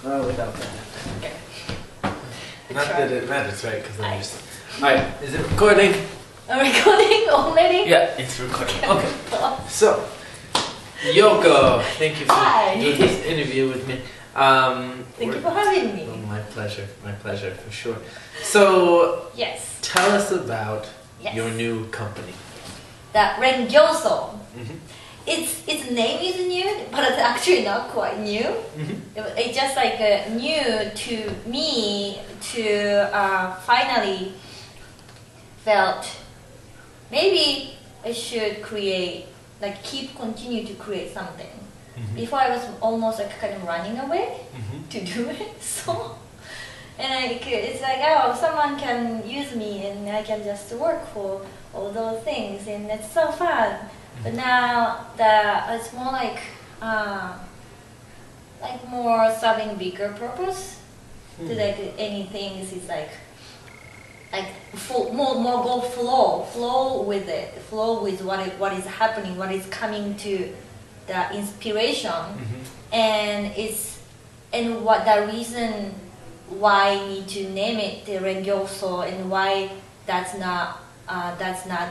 Without that. Okay. Not that it matters, right? Because I'm just. Alright, is it recording? I'm recording already? Yeah, it's recording. Okay. So, Yokko, thank you for doing this interview with me. Thank you for having me. Oh, my pleasure, for sure. So, Yes. tell us about your new company. The Ren Gyo Soh. Mm-hmm. Its name is new, but it's actually not quite new. Mm-hmm. It's just like new to me to finally felt maybe I should create, like continue to create something. Mm-hmm. Before I was almost like kind of running away Mm-hmm. to do it. So, and it's like, oh, someone can use me and I can just work for all those things and it's so fun. But now it's more like more serving bigger purpose. To like anything is like more go flow with it, flow with what is happening, what is coming to the inspiration, and what the reason why I need to name it the Ren Gyo Soh and why that's not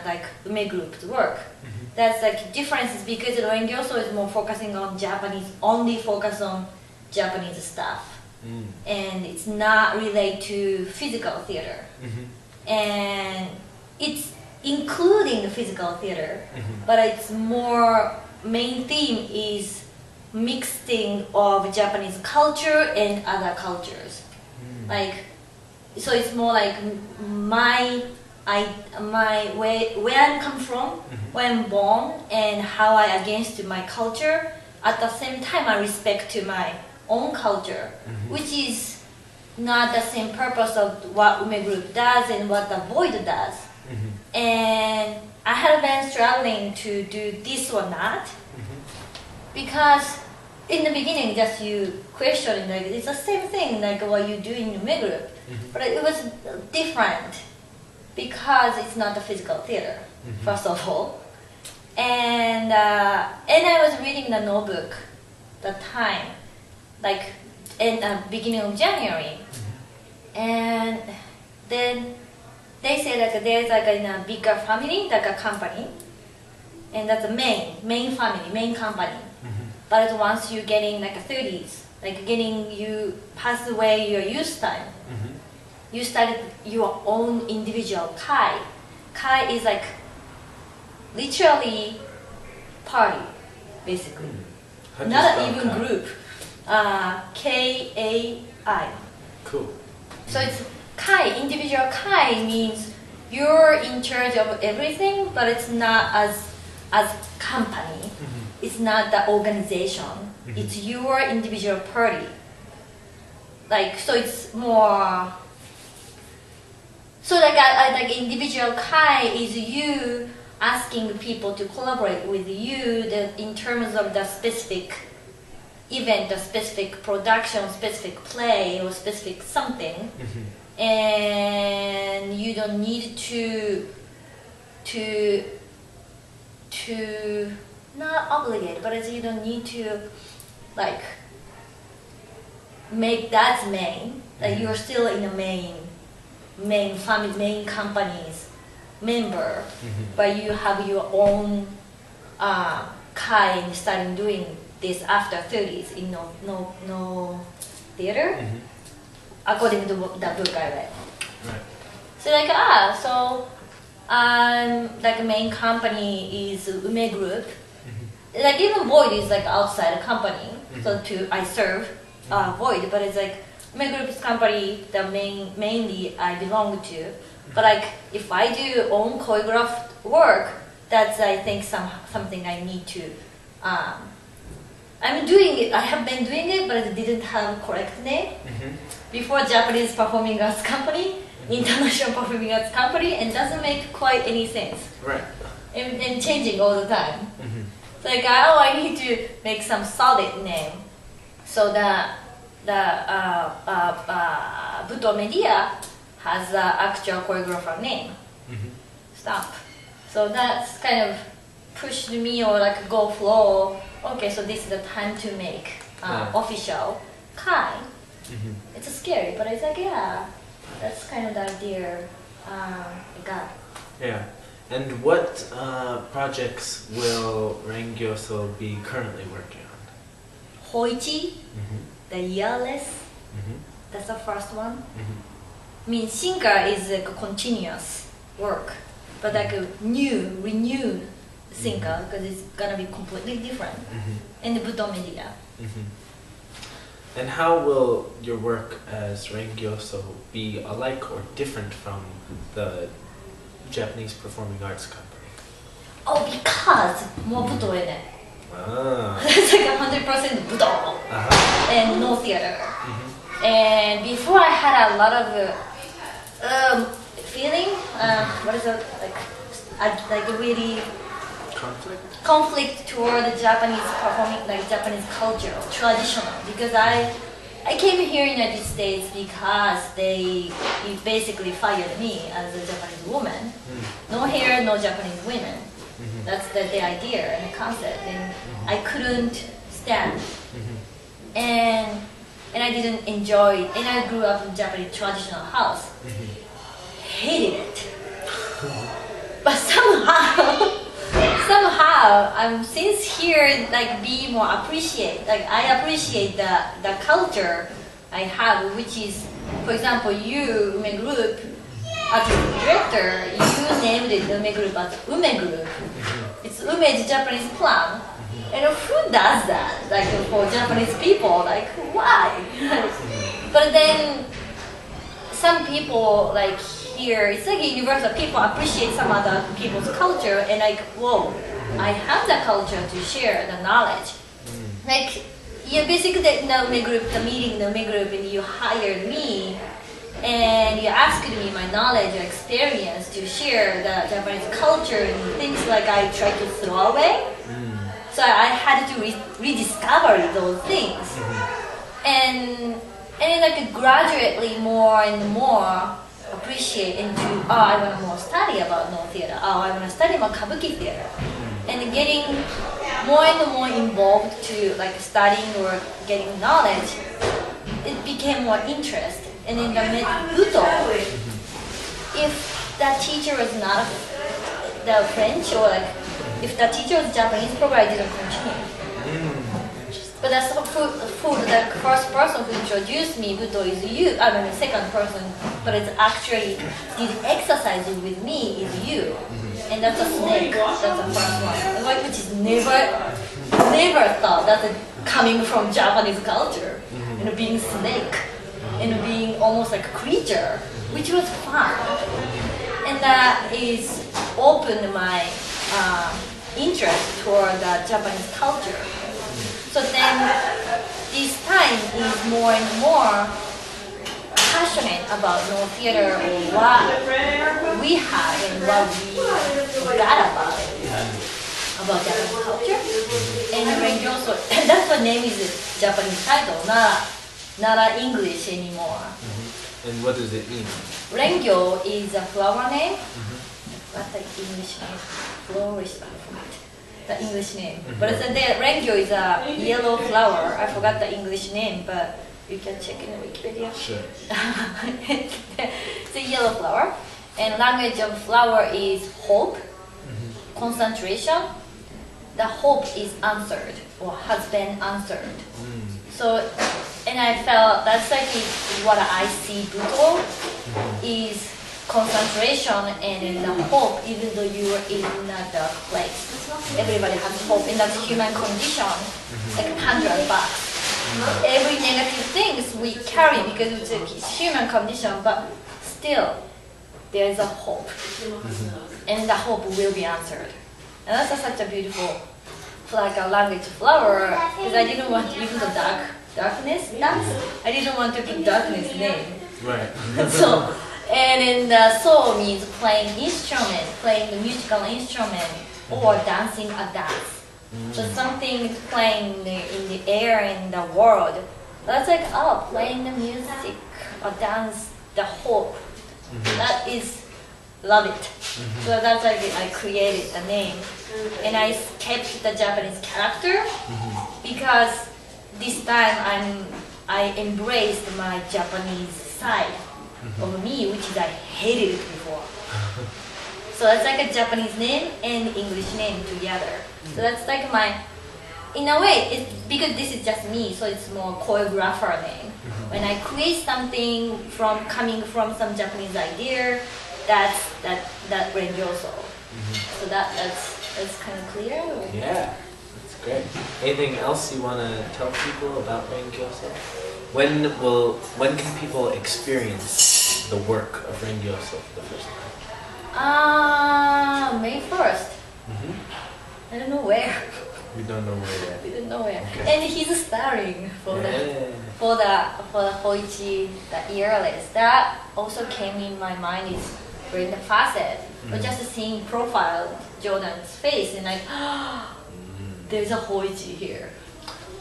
like Ume Group's work. That's like differences because the Ren Gyo Soh is more focusing on Japanese, only focus on Japanese stuff, and it's not related to physical theater, and it's including the physical theater, but it's more main theme is mixing of Japanese culture and other cultures, like so it's more like my where I come from, where I'm born, and how I against my culture. At the same time, I respect to my own culture, which is not the same purpose of what Ume Group does and what the Void does. And I have been struggling to do this or not, because in the beginning, just you questioning like it's the same thing like what you do in Ume Group, but it was different. Because it's not the physical theater, first of all, and I was reading the notebook, the time, like in the beginning of January, and then they say like there's like in a bigger family, like a company, and that's a main family, main company, but once you're getting like a 30s, like you pass away your youth time. You started your own individual kai. Kai is like literally party, basically. Not even kai? Group. K-A-I. Cool. So it's kai. Individual kai means you're in charge of everything, but it's not as company. It's not the organization. It's your individual party. Like so, it's more. So like individual kai is you asking people to collaborate with you in terms of the specific event, the specific production, specific play or specific something, and you don't need to not obligate, but you don't need to like make that main. Like you're still in the main family, main companies member, but you have your own kai and starting doing this after 30s in no theater, according to the book I read. Right. So like so like main company is Ume Group. Like even Void is like outside a company, so I serve Void, but it's like Ume Group's company that mainly I belong to, but like if I do own choreographed work, that's I think something I need to. I'm doing it. I have been doing it, but it didn't have correct name. Before Japanese performing arts company, international performing arts company, and doesn't make quite any sense. Right. And changing all the time. So like I need to make some solid name, so the Buto Media has the actual choreographer name, stamp. So that's kind of pushed me or like go flow. Okay, so this is the time to make official kai. It's scary, but it's like, yeah, that's kind of the idea I got. Yeah. And what projects will Ren Gyo Soh be currently working on? Hoichi, the yearless, that's the first one. I mean, Shinka is like a continuous work, but like a new, renewed Shinka, because it's gonna be completely different. And the Buddha media. And how will your work as Ren Gyo Soh be alike or different from the Japanese Performing Arts Company? Oh, because more Buddha in it. Ah. It's like 100% Buddha and no theater. And before I had a lot of feeling, what is it, like a really conflict toward the Japanese performing, like Japanese culture, traditional. Because I came here in the United States because they basically fired me as a Japanese woman. No hair, no Japanese women. That's the idea and the concept, and I couldn't stand. And I didn't enjoy it. And I grew up in Japanese traditional house. Hated it. But somehow I'm since here like be more appreciate. Like I appreciate the culture I have, which is, for example, you Ume Group as a director, you named it Ume Group as Ume Group. It's Ume's Japanese plan. And who does that? Like for Japanese people, like why? But then some people like here, it's like universal. People appreciate some other people's culture, and like, whoa, I have the culture to share the knowledge. Like you basically the Ume Group, the meeting the Ume Group, and you hired me. And you asked me my knowledge or experience to share the Japanese culture and things like I tried to throw away. So I had to rediscover those things. And then like gradually more and more appreciate into, oh, I want to more study about no theater. Oh, I want to study more kabuki theater. And getting more and more involved to like studying or getting knowledge, it became more interest. And in the Budo, if that teacher was not the French or like, if the teacher was Japanese, probably I didn't continue. But that's the first person who introduced me Budo is you. I mean the second person, but it's actually did exercises with me is you. And that's a snake. That's the first one. Like which is never thought that's coming from Japanese culture. Being snake. And being almost like a creature, which was fun. And that is opened my interest toward the Japanese culture. So then this time is more and more passionate about no theater or what we have and what we got about it, about Japanese culture. And Ren Gyo Soh, that's what name is the Japanese title, not English anymore. And what does it mean? Ren Gyo is a flower name. What's the English name? Flourish, I forgot the English name. But it's Ren Gyo is a yellow flower. I forgot the English name, but you can check in Wikipedia. Sure. It's a yellow flower. And language of flower is hope, concentration. The hope is answered or has been answered. So, and I felt that's like what I see Budo is concentration and the hope, even though you are in a dark place. Everybody has hope, and that's human condition, like $100. Every negative things we carry because it's human condition, but still there is a hope, and the hope will be answered. And that's such a beautiful, like a language flower, because I didn't want to use the darkness dance. I didn't want to put darkness name. Right. So, and then the soul means playing instrument, playing the musical instrument, or dancing a dance. So something playing in the air in the world. That's like, oh, playing the music or dance, the hope. That is, love it. So that's like I created the name. And I kept the Japanese character because this time I I embraced my Japanese side of me, which is I hated it before. So that's like a Japanese name and English name together. So that's like my, in a way, it's because this is just me, so it's more choreographer name. When I create something from coming from some Japanese idea, that's Ren Gyo Soh. So that's kind of clear. Or? Yeah, that's great. Anything else you want to tell people about Ren Gyo Soh? When can people experience the work of Ren Gyo Soh for the first time? May 1st. I don't know where. We don't know where yet. We don't know where. Okay. And he's starring for the Hoichi, the earless. That also came in my mind is during the facet. But just seeing profile Jordan's face and like, there's a Hoichi here.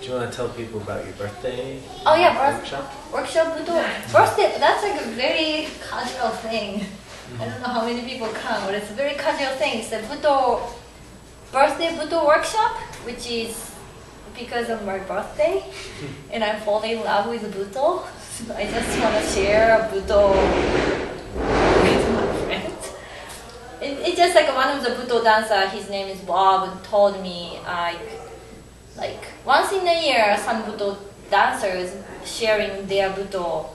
Do you want to tell people about your birthday? Oh yeah, workshop. Workshop buto. Birthday. That's like a very casual thing. I don't know how many people come, but it's a very casual thing. It's a birthday buto workshop, which is because of my birthday, and I fall in love with buto. So I just want to share a buto with my friends. It's just like one of the buto dancer. His name is Bob. Told me like once in a year, some buto dancers sharing their buto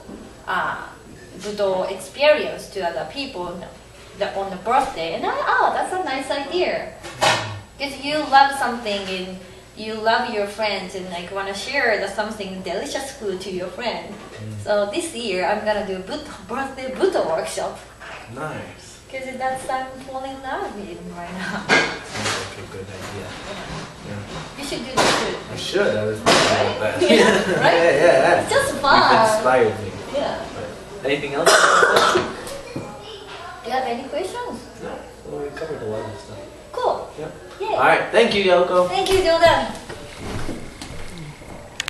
experience to other people on the birthday, and that's a nice idea. Because you love something and you love your friends and like want to share something delicious food to your friend. So this year I'm gonna do birthday buto workshop. Nice. Because that's I'm falling in love with right now. Sounds like a good idea. Yeah. You should do that too. I should. I was thinking about that. Yeah, right? Yeah. It's just fun. You've inspired me. Yeah. But anything else? Do you have any questions? No. Well, we covered a lot of stuff. Cool. Yeah. Yeah. All right. Thank you, Yoko. Thank you, Jordan.